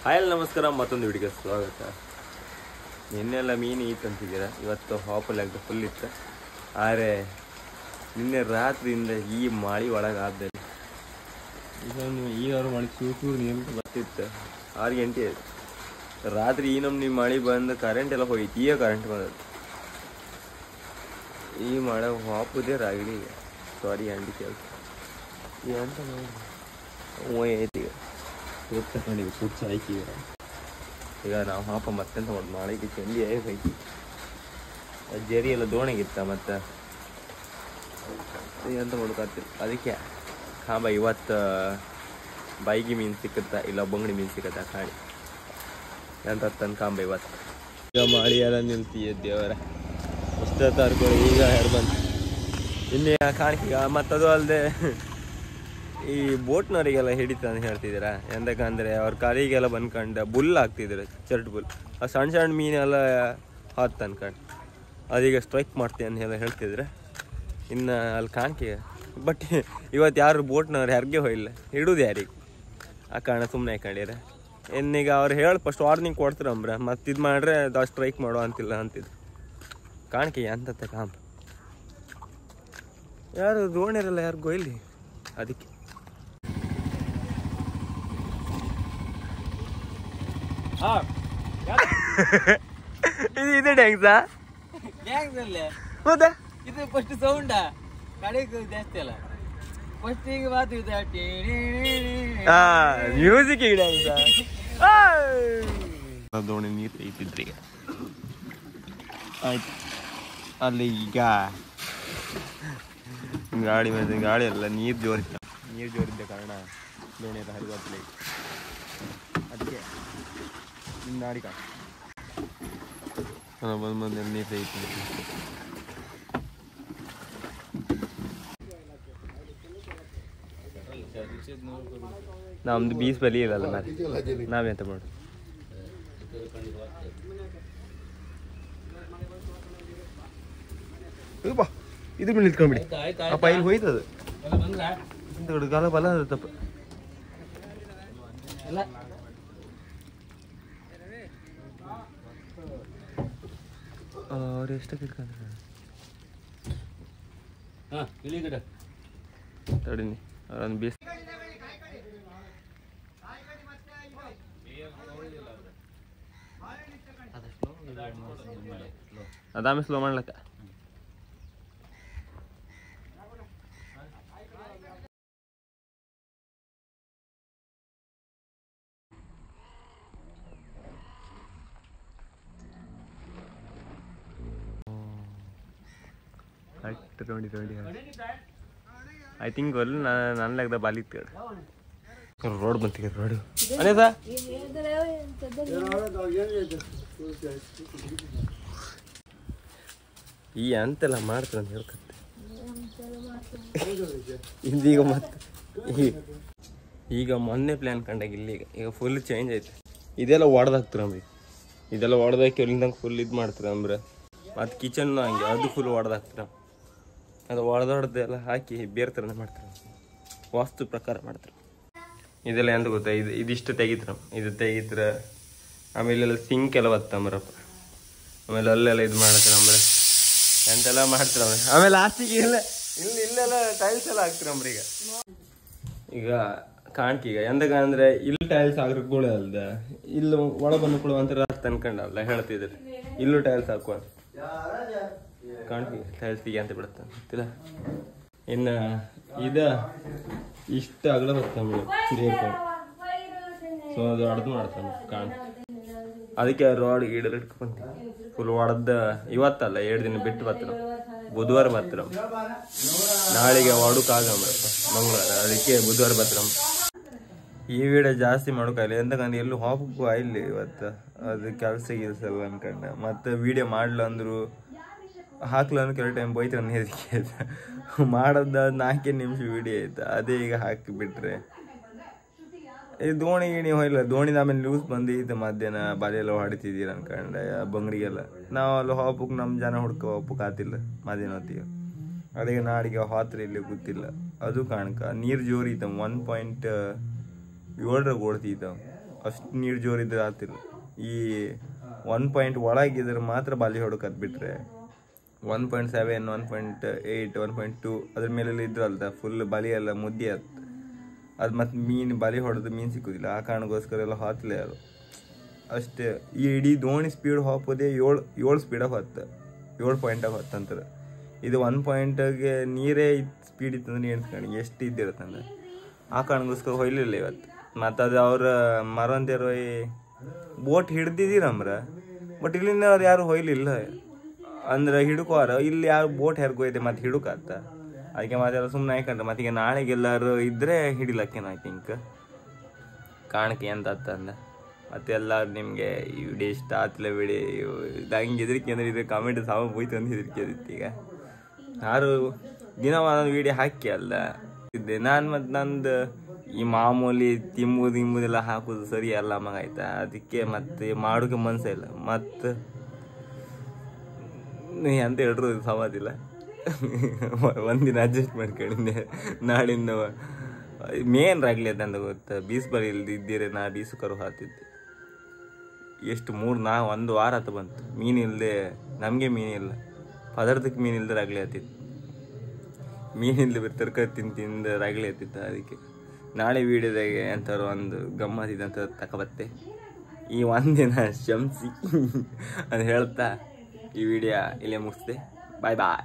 Hi ನಮಸ್ಕಾರ, ಮತ್ತೊಂದು ವಿಡಿಯೋಗೆ ಸ್ವಾಗತ. ನಿನ್ನೆಲ್ಲ ಮೀನು ಈತಂತಿದ್ದೀರ, ಇವತ್ತು ಹಾಪಲ್ಲಾಗ್ದು ಫುಲ್ ಇತ್ತು. ಆದರೆ ನಿನ್ನೆ ರಾತ್ರಿಯಿಂದ ಈ ಮಳೆ ಒಳಗಾದಲ್ಲಿ ಈಗಾರು ಮಳೆ ಚೂರು ನೀರು ಬರ್ತಿತ್ತು. 6 ಗಂಟೆ ಆಯ್ತು ರಾತ್ರಿ. ಈ ನಮ್ಗೆ ಮಳೆ ಬಂದು ಕರೆಂಟ್ ಎಲ್ಲ ಹೋಗಿತ್ತು. ಈಗ ಕರೆಂಟ್ ಬಂದದ್ದು. ಈ ಮಳೆ ಹಾಪುದೇ ರಾಗಡಿ. ಸಾರಿ ಅಂಡಿ ಕೆಲಸ ಎಂತ ಮಾಡಿ ಐತಿ. ಈಗ ತಗೊಂಡಿವಿ ಕುಡ್ಸ ಹಾಕಿ. ಈಗ ನಾವು ಹಾಪ ಮತ್ತೆಂತ ಮಾಡಿ ನಾಳೆಗೆ ಚಂದಿ ಐತಿ. ಜರಿ ಎಲ್ಲ ದೋಣಿಗಿತ್ತ ಮತ್ತೆ ಎಂತ ಮಾಡೋಕ್ಕಾಗ್ತಿಲ್ಲ. ಅದಕ್ಕೆ ಕಾಂಬ ಇವತ್ತು ಬೈಗಿ ಮೀನು ಸಿಕ್ಕುತ್ತಾ ಇಲ್ಲ ಬಂಗಡಿ ಮೀನು ಸಿಕ್ಕತ್ತಾ ಕಾಣಿ ಎಂತ ತನ್ನ ಕಾಂಬ ಇವತ್ತು. ಈಗ ಮಳೆ ಎಲ್ಲ ನಿಲ್ತೀಯ ದೇವರ ಇಷ್ಟ ತರ್ಕೊಳ್ಳಿ. ಈಗ ಯಾರು ಬಂತು ಇನ್ನೇ ಕಾಣಿಕೆ. ಮತ್ತದು ಅಲ್ಲದೆ ಈ ಬೋಟ್ನವರಿಗೆಲ್ಲ ಹಿಡಿತ ಅಂತ ಹೇಳ್ತಿದ್ದೀರಾ. ಎಂದಕ್ಕಂದರೆ ಅವ್ರ ಕಾಲಿಗೆಲ್ಲ ಬಂದ್ಕೊಂಡು ಬುಲ್ ಹಾಕ್ತಿದ್ರು, ಚರ್ಟ್ ಬುಲ್. ಆ ಸಣ್ಣ ಸಣ್ಣ ಮೀನೆಲ್ಲ ಹಾತ್ತು ಅನ್ಕೊಂಡು ಅದೀಗ ಸ್ಟ್ರೈಕ್ ಮಾಡ್ತೀವಿ ಅಂತ ಎಲ್ಲ ಹೇಳ್ತಿದ್ರೆ. ಇನ್ನು ಅಲ್ಲಿ ಕಾಣಿಕೆ. ಬಟ್ ಇವತ್ತು ಯಾರು ಬೋಟ್ನವ್ರು ಯಾರಿಗೆ ಹೋಗಿಲ್ಲ, ಹಿಡುದು ಯಾರಿಗೆ ಆ ಕಾರಣ ಸುಮ್ಮನೆ ಹಾಕೊಂಡಿರ. ಇನ್ನೀಗ ಅವ್ರು ಹೇಳಿ ಫಸ್ಟ್ ವಾರ್ನಿಂಗ್ ಕೊಡ್ತಾರಂಬ್ರ, ಮತ್ತು ಇದು ಮಾಡ್ರೆ ಅದು ಸ್ಟ್ರೈಕ್ ಮಾಡೋ ಅಂತಿಲ್ಲ ಅಂತಿದ್ರು. ಕಾಣಿಕೆ ಅಂತತ್ತೆ ಕಾಂಬ. ಯಾರು ದೋಣಿರಲ್ಲ ಯಾರಿಗೂ ಇಲ್ಲಿ. ಅದಕ್ಕೆ ಇದು ಡ್ಯಾನ್ಸಾ ಹೌದಾ? ಇದು ಫಸ್ಟ್ ಸೌಂಡ ಕಡೆಗೆ ಜಾಸ್ತಿ ಅಲ್ಲ. ಫಸ್ಟ್ ಈಗ ಮಾತು ಮ್ಯೂಸಿಕ್ ಡ್ಯಾನ್ಸಾ? ದೋಣಿ ನೀರು ಐತಿದ್ರಿ. ಆಯ್ತು ಅಲ್ಲಿ ಈಗ ಗಾಡಿ ಮೇಲೆ ಗಾಡಿ ಅಲ್ಲ, ನೀರು ಜೋರಿದ್ದ. ನೀರು ಜೋರಿದ್ದ ಕಾರಣ ದೋಣಿ ಎಲ್ಲ ಹರಿದಾಗ್ಲಿ. ಅದಕ್ಕೆ ನಿಮ್ಮ ಗಾಡಿ ಕಾಣ ಬಂದು ನೀರು ಐತಿ. ನಮ್ದು ಬೀಸ್ ಬಲಿ ಇರಲ್ಲ, ನಾವೆಂತ ಮಾಡು. ಇದು ಮೇಲೆ ನಿಂತ್ಕೊಂಡ್ಬಿಡಿ. ಅಪ್ಪ ಇಲ್ಲಿ ಹೋಯ್ತದ ಗಾಲ ಬಲ ಅದ ತಪ್ಪ. ಅವ್ರು ಎಷ್ಟಕ್ಕೆ ಇಟ್ಕೊಂಡ್ರೆ ತಡೀನಿ ಅವ್ರೊಂದು ಬೀಸ್. ಅದಾಮೆ ಸ್ಲೋ ಮಾಡ್ಲಕ್ಕ. ಐ ಥಿಂಕ್ ಒಲ್ಲ ನನ್ನ ಲೆಕ್ಕದ ಬಾಲಿತ್ತು ರೋಡ್ ಬಂತಿಗೆ ರೋಡು ಅದೇ ಸಾ ಈ ಅಂತೆಲ್ಲ ಮಾಡ್ತಾರೆ ಅಂತ ಹೇಳ್ಕತ್ತೆ. ಇದೀಗ ಮತ್ತೆ ಈಗ ಮೊನ್ನೆ ಪ್ಲ್ಯಾನ್ ಕಂಡಾಗ ಇಲ್ಲಿಗ ಈಗ ಫುಲ್ ಚೇಂಜ್ ಐತೆ. ಇದೆಲ್ಲ ಒಡೆದಾಕ್ತಾರಂಬ್ರಿ. ಇದೆಲ್ಲ ಒಡೆದಾಕಿ ಅಲ್ಲಿಂದಂಗೆ ಫುಲ್ ಇದು ಮಾಡ್ತಾರಂಬ್ರೆ. ಮತ್ತು ಕಿಚನ್ನು ಹಂಗೆ ಅದು ಫುಲ್ ಒಡೆದಾಕ್ತಾರ. ಅದು ಒಡೆದೊಡ್ದೆಲ್ಲ ಹಾಕಿ ಬೇರೆ ಥರನೇ ಮಾಡ್ತಾರೆ, ವಾಸ್ತು ಪ್ರಕಾರ ಮಾಡ್ತಾರೆ. ಇದೆಲ್ಲ ಎಂತ ಗೊತ್ತಾ, ಇದಿಷ್ಟು ತೆಗಿತಾರೆ. ಇದು ತೆಗಿತಾರೆ. ಆಮೇಲೆ ಸಿಂಕ್ ಎಲ್ಲ ಬತ್ತಂಬ್ರಪ್ಪ. ಆಮೇಲೆ ಅಲ್ಲೆಲ್ಲ ಇದು ಮಾಡ್ತಾರಂಬ್ರೆ, ಎಂತೆಲ್ಲ ಮಾಡ್ತಾರಂಬ್ರೆ. ಆಮೇಲೆ ಲಾಸ್ಟಿಗೆ ಇಲ್ಲೆಲ್ಲ ಟೈಲ್ಸ್ ಎಲ್ಲ ಹಾಕ್ತಾರಂಬ್ರಿ. ಈಗ ಕಾಣ್ಕಿ ಈಗ ಎಂದಕ್ಕಂದ್ರೆ ಇಲ್ಲಿ ಟೈಲ್ಸ್ ಹಾಕ್ರಕ್ಕೂಳೆ ಅಲ್ದ, ಇಲ್ಲಿ ಒಳ ಬಂದು ಕೂಡ ಒಂಥರ ಅನ್ಕೊಂಡಲ್ಲ ಹೇಳ್ತಿದ್ರು. ಇಲ್ಲೂ ಟೈಲ್ಸ್ ಹಾಕುವ ಕಾಣ್ಕಿ ಟೈಲ್ಸಿಗೆ ಅಂತ ಬಿಡುತ್ತೆ ಗೊತ್ತಿಲ್ಲ. ಇನ್ನು ಇಷ್ಟು ಅಗಲ ಬರ್ತಂಬ್ರಿ ಹಿರಿಯರ್ಕೊಂಡು. ಸೊ ಅದು ಹೊಡೆದು ಮಾಡ್ತಾನೆ ಕಾಣ್. ಅದಕ್ಕೆ ರೋಡ್ ಗೀಡಲ್ಲಿ ಇಟ್ಕೊಂತೀವಿ ಫುಲ್ ಹೊಡೆದ. ಇವತ್ತಲ್ಲ 2 ದಿನ ಬಿಟ್ಟು ಬರ್ತಾರ, ಬುಧವಾರ ಬರ್ತಾರ. ನಾಳೆಗೆ ಹೊಡಕ್ಕಾಗಂಬ್ರಪ್ಪ ಮಂಗಳವಾರ, ಅದಕ್ಕೆ ಬುಧವಾರ ಬರ್ತಾರ. ಈ ವಿಡಿಯೋ ಜಾಸ್ತಿ ಮಾಡೋಕ್ಕಾಗಲಿ ಎಂತಕಂದ್ರೆ ಎಲ್ಲೂ ಹೋಗಕ್ಕೂ ಆಯ್ಲಿ ಇವತ್ತು. ಅದು ಕೆಲಸ ಎಲ್ಲ ಅನ್ಕೊಂಡೆ. ಮತ್ತು ವಿಡಿಯೋ ಮಾಡ್ಲ ಅಂದ್ರು ಹಾಕ್ಲ ಅಂದ್ರೆ ಕೆಲವು ಟೈಮ್ ಬೈತಾರೆ ನೀರಿಗೆ ಮಾಡೋದು 4 ನಿಮಿಷ ವಿಡಿಯೋ ಆಯ್ತು. ಅದೇ ಈಗ ಹಾಕಿಬಿಟ್ರೆ ಇದು ದೋಣಿ ಗಿಣಿ ಹೋಯ್ಲ್ಲ. ದೋಣಿದ ಆಮೇಲೆ ನ್ಯೂಸ್ ಬಂದಿತ್ತು ಮಧ್ಯಾಹ್ನ ಬಾಲಿ ಎಲ್ಲ ಹೊಡಿತಿದ್ದೀರ ಅನ್ಕೊಂಡೆ ಬಂಗಡಿಗೆಲ್ಲ. ನಾವು ಅಲ್ಲಿ ಹೋಗ್ಬೇಕು, ನಮ್ಮ ಜನ ಹುಡ್ಕೊ ಹೋಗ್ಬೇಕು ಆತಿಲ್ಲ ಮಧ್ಯಾಹ್ನ ಹೊತ್ತಿಗೆ. ಅದಕ್ಕೆ ನಾಡಿಗೆ ಹೋತ್ರ ಇಲ್ಲಿ ಗೊತ್ತಿಲ್ಲ. ಅದು ಕಾಣ್ಕ ನೀರು ಜೋರಿತ್ತು. 1.7 ಓಡ್ತಿದ್ದಾವೆ. ಅಷ್ಟು ನೀರು ಜೋರಿದ್ರೆ ಆಗ್ತಿಲ್ಲ. ಈ 1 ಪಾಯಿಂಟ್ ಒಳಗಿದ್ರೆ ಮಾತ್ರ ಬಲಿ ಹೊಡೋಕತ್ ಬಿಟ್ರೆ 1.7 1.8 1.2 ಅದ್ರ ಮೇಲೆಲ್ಲ ಇದ್ರಲ್ದ ಫುಲ್ ಬಲಿ ಎಲ್ಲ ಮುದ್ದೆ ಆಯ್ತು. ಅದು ಮತ್ತು ಮೀನು ಬಲಿ ಹೊಡೆದು ಮೀನು ಸಿಕ್ಕುದಿಲ್ಲ. ಆ ಕಾರಣಕ್ಕೋಸ್ಕರ ಎಲ್ಲ ಹಾತ್ಲೆ ಯಾರು ಅಷ್ಟೇ. ಈ ಇಡೀ ದೋಣಿ ಸ್ಪೀಡ್ ಹೋಗೋದೇ 7 ಸ್ಪೀಡಾಗ ಹೊತ್ತು 7 ಪಾಯಿಂಟಾಗ ಹೊತ್ತು ಅಂತಾರೆ. ಇದು 1 ಪಾಯಿಂಟಾಗೆ ನೀರೇ ಸ್ಪೀಡ್ ಇತ್ತಂದ್ರೆ ಎಣ್ಸ್ಕೊಂಡು ಎಷ್ಟು ಇದ್ದಿರುತ್ತಂದ್ರೆ ಆ ಕಾರಣಕ್ಕೋಸ್ಕರ ಹೊಯ್ಲಿಲ್ಲ ಇವತ್ತು. ಮತ್ತು ಅದು ಅವ್ರ ಮರಂತೇರು ಬೋಟ್ ಹಿಡ್ದಿದ್ದೀರಮ್ರ, ಬಟ್ ಇಲ್ಲಿಂದ ಅವ್ರು ಯಾರು ಹೊಯ್ಲಿಲ್ಲ ಅಂದ್ರೆ ಹಿಡ್ಕೋರ. ಇಲ್ಲಿ ಯಾರು ಬೋಟ್ ಹೆರ್ಗೋಯ್ದೆ ಮತ್ತು ಹಿಡುಕತ್ತ, ಅದಕ್ಕೆ ಮಾತೆಲ್ಲ ಸುಮ್ಮನೆ ಆಯ್ಕೊಂಡ್ರೆ ಮತ್ತೀಗ ನಾಳೆಗೆಲ್ಲರೂ ಇದ್ದರೆ ಹಿಡಿಲಕ್ಕೇನು ಐ ಥಿಂಕ್ ಕಾಣಕ್ಕೆ ಅಂತ ಅಂತಂದ. ಮತ್ತು ಎಲ್ಲರೂ ನಿಮಗೆ ಈ ವಿಡಿಯೋ ಇಷ್ಟ ಆತಲ್ಲ ವಿಡಿಯೋ ಇದು ಹಂಗೆ ಹೆದರಿಕೆ ಅಂದ್ರೆ ಇದು ಕಾಮೆಂಟ್ ಸಾಮ ಹೋಯ್ತು ಅಂತ ಹೆದರಿಕೆ ಅದಿತ್ತು. ಈಗ ಯಾರು ದಿನ ಒಂದೊಂದು ವೀಡಿಯೋ ಹಾಕಿ ಅಲ್ಲ ಇದ್ದೆ ನಾನು. ಮತ್ತು ನಂದು ಈ ಮಾಮೂಲಿ ತಿಂಬುದೆಲ್ಲ ಹಾಕೋದು ಸರಿ ಅಲ್ಲ ಮಗ ಆಯ್ತಾ. ಅದಕ್ಕೆ ಮತ್ತೆ ಮಾಡೋಕೆ ಮನಸ್ಸೇ ಇಲ್ಲ. ಮತ್ತು ಅಂತ ಹೇಳ್ರು ಸಮಾದಿಲ್ಲ. ಒಂದಿನ ಅಡ್ಜಸ್ಟ್ ಮಾಡ್ಕೊಂಡಿದ್ದೆ. ನಾಳಿಂದ ಮೇನ್ ರಾಗ್ಲಿ ಅದಂತ ಗೊತ್ತಾ, ಬೀಸ್ ಬರಿ ಇಲ್ದಿದ್ದೀರ ನಾ ಬೀಸು ಕರು ಹಾತಿದ್ದೆ. ಎಷ್ಟು 1 ವಾರ ಆತ ಬಂತು ಮೀನಿಲ್ಲದೆ. ನಮಗೆ ಮೀನಿಲ್ಲ, ಪದಾರ್ಥಕ್ಕೆ ಮೀನಿಲ್ಲದೆ ರಾಗ್ಲಿ ಆತಿತ್ತು. ಮೀನಿಲ್ಲದೆ ತರಕಾರಿ ತಿಂದು ರಾಗ್ಲಿ ಆತಿತ್ತು. ಅದಕ್ಕೆ ನಾಳೆ ವೀಡಿಯೋದಾಗೆ ಎಂಥವ್ರು ಒಂದು ಗಮ್ಮತ್ತಿದೆ ಅಂತ ತಗೊಬತ್ತೆ. ಈ ಒಂದಿನ ಕ್ಷಮಿಸಿ ಅಂತ ಹೇಳ್ತಾ ಈ ವಿಡಿಯೋ ಇಲ್ಲೇ ಮುಗಿಸ್ದೆ. ಬಾಯ್ ಬಾಯ್.